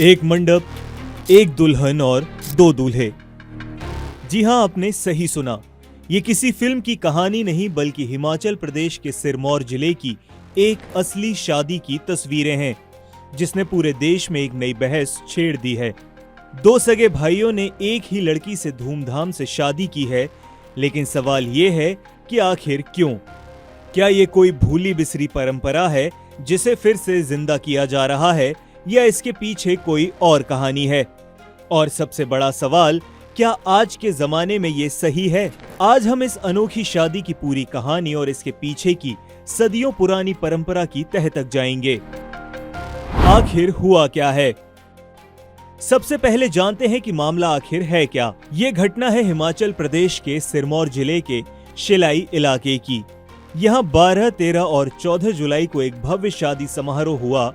एक मंडप, एक दुल्हन और दो दूल्हे। जी हां, आपने सही सुना। ये किसी फिल्म की कहानी नहीं बल्कि हिमाचल प्रदेश के सिरमौर जिले की एक असली शादी की तस्वीरें हैं, जिसने पूरे देश में एक नई बहस छेड़ दी है। दो सगे भाइयों ने एक ही लड़की से धूमधाम से शादी की है, लेकिन सवाल ये है कि आखिर क्यों? क्या ये कोई भूली बिसरी परंपरा है जिसे फिर से जिंदा किया जा रहा है, या इसके पीछे कोई और कहानी है? और सबसे बड़ा सवाल, क्या आज के जमाने में ये सही है? आज हम इस अनोखी शादी की पूरी कहानी और इसके पीछे की सदियों पुरानी परंपरा की तह तक जाएंगे। आखिर हुआ क्या है? सबसे पहले जानते हैं कि मामला आखिर है क्या। ये घटना है हिमाचल प्रदेश के सिरमौर जिले के शिलाई इलाके की। यहाँ 12, 13 और 14 जुलाई को एक भव्य शादी समारोह हुआ।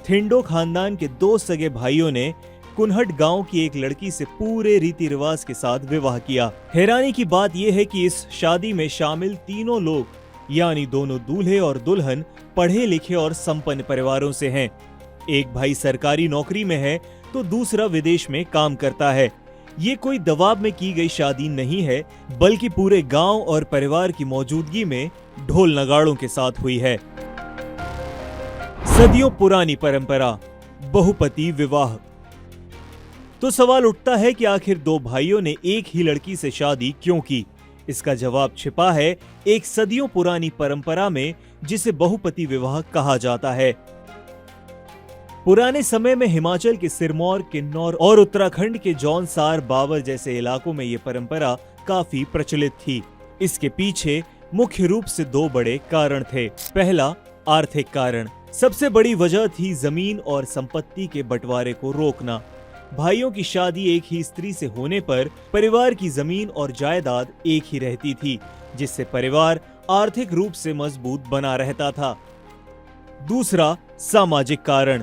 थिंडो खानदान के दो सगे भाइयों ने कुनहट गांव की एक लड़की से पूरे रीति रिवाज के साथ विवाह किया। हैरानी की बात यह है कि इस शादी में शामिल तीनों लोग, यानी दोनों दूल्हे और दुल्हन, पढ़े लिखे और संपन्न परिवारों से हैं। एक भाई सरकारी नौकरी में है तो दूसरा विदेश में काम करता है। ये कोई दबाव में की गई शादी नहीं है, बल्कि पूरे गांव और परिवार की मौजूदगी में ढोल नगाड़ों के साथ हुई है। सदियों पुरानी परंपरा, बहुपति विवाह। तो सवाल उठता है कि आखिर दो भाइयों ने एक ही लड़की से शादी क्यों की? इसका जवाब छिपा है एक सदियों पुरानी परंपरा में, जिसे बहुपति विवाह कहा जाता है। पुराने समय में हिमाचल के सिरमौर, किन्नौर और उत्तराखंड के जौनसार, बाबर जैसे इलाकों में ये परंपरा काफी प्रचलित थी। इसके पीछे मुख्य रूप से दो बड़े कारण थे। पहला, आर्थिक कारण। सबसे बड़ी वजह थी जमीन और संपत्ति के बंटवारे को रोकना। भाइयों की शादी एक ही स्त्री से होने पर परिवार की जमीन और जायदाद एक ही रहती थी, जिससे परिवार आर्थिक रूप से मजबूत बना रहता था। दूसरा, सामाजिक कारण।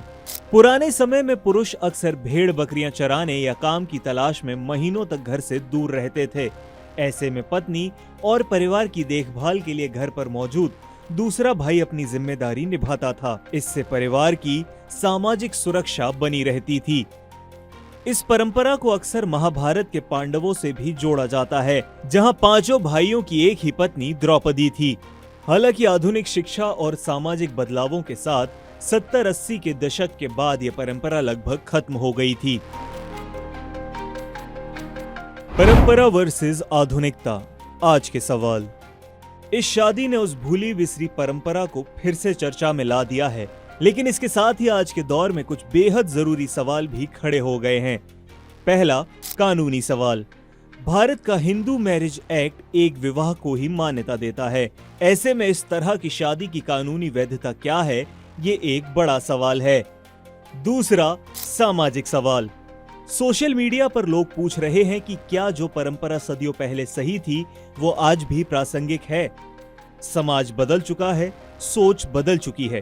पुराने समय में पुरुष अक्सर भेड़ बकरियां चराने या काम की तलाश में महीनों तक घर से दूर रहते थे। ऐसे में पत्नी और परिवार की देखभाल के लिए घर पर मौजूद दूसरा भाई अपनी जिम्मेदारी निभाता था। इससे परिवार की सामाजिक सुरक्षा बनी रहती थी। इस परंपरा को अक्सर महाभारत के पांडवों से भी जोड़ा जाता है, जहां पांचों भाइयों की एक ही पत्नी द्रौपदी थी। हालांकि आधुनिक शिक्षा और सामाजिक बदलावों के साथ 70-80 के दशक के बाद यह परंपरा लगभग खत्म हो गई थी। परंपरा वर्सेस आधुनिकता, आज के सवाल। इस शादी ने उस भूली बिसरी परंपरा को फिर से चर्चा में ला दिया है, लेकिन इसके साथ ही आज के दौर में कुछ बेहद जरूरी सवाल भी खड़े हो गए हैं। पहला, कानूनी सवाल। भारत का हिंदू मैरिज एक्ट एक विवाह को ही मान्यता देता है। ऐसे में इस तरह की शादी की कानूनी वैधता क्या है, ये एक बड़ा सवाल है। दूसरा, सामाजिक सवाल। सोशल मीडिया पर लोग पूछ रहे हैं कि क्या जो परंपरा सदियों पहले सही थी, वो आज भी प्रासंगिक है? समाज बदल चुका है, सोच बदल चुकी है।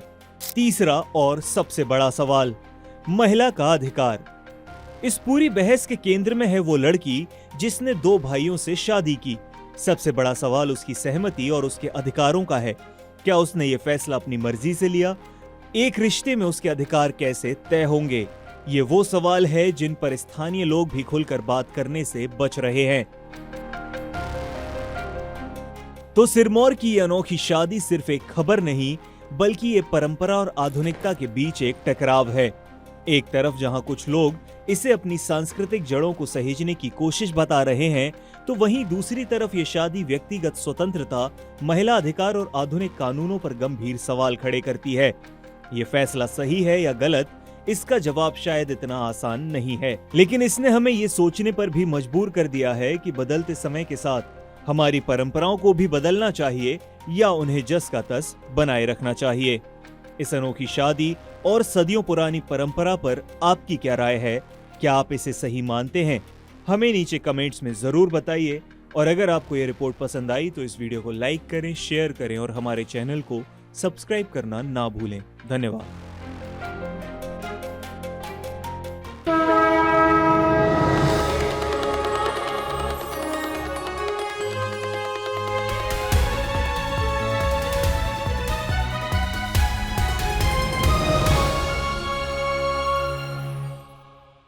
तीसरा और सबसे बड़ा सवाल, महिला का अधिकार। इस पूरी बहस के केंद्र में है वो लड़की जिसने दो भाइयों से शादी की। सबसे बड़ा सवाल उसकी सहमति और उसके अधिकारों का है। क्या उसने ये फैसला अपनी मर्जी से लिया? एक रिश्ते में उसके अधिकार कैसे तय होंगे? ये वो सवाल है जिन पर स्थानीय लोग भी खुलकर बात करने से बच रहे हैं। तो सिरमौर की ये अनोखी शादी सिर्फ एक खबर नहीं, बल्कि ये परंपरा और आधुनिकता के बीच एक टकराव है। एक तरफ जहां कुछ लोग इसे अपनी सांस्कृतिक जड़ों को सहेजने की कोशिश बता रहे हैं, तो वहीं दूसरी तरफ ये शादी व्यक्तिगत स्वतंत्रता, महिला अधिकार और आधुनिक कानूनों पर गंभीर सवाल खड़े करती है। ये फैसला सही है या गलत, इसका जवाब शायद इतना आसान नहीं है, लेकिन इसने हमें ये सोचने पर भी मजबूर कर दिया है कि बदलते समय के साथ हमारी परंपराओं को भी बदलना चाहिए या उन्हें जस का तस बनाए रखना चाहिए। इस अनोखी शादी और सदियों पुरानी परंपरा पर आपकी क्या राय है? क्या आप इसे सही मानते हैं? हमें नीचे कमेंट्स में जरूर बताइए। और अगर आपको ये रिपोर्ट पसंद आई तो इस वीडियो को लाइक करें, शेयर करें और हमारे चैनल को सब्सक्राइब करना ना भूलें। धन्यवाद।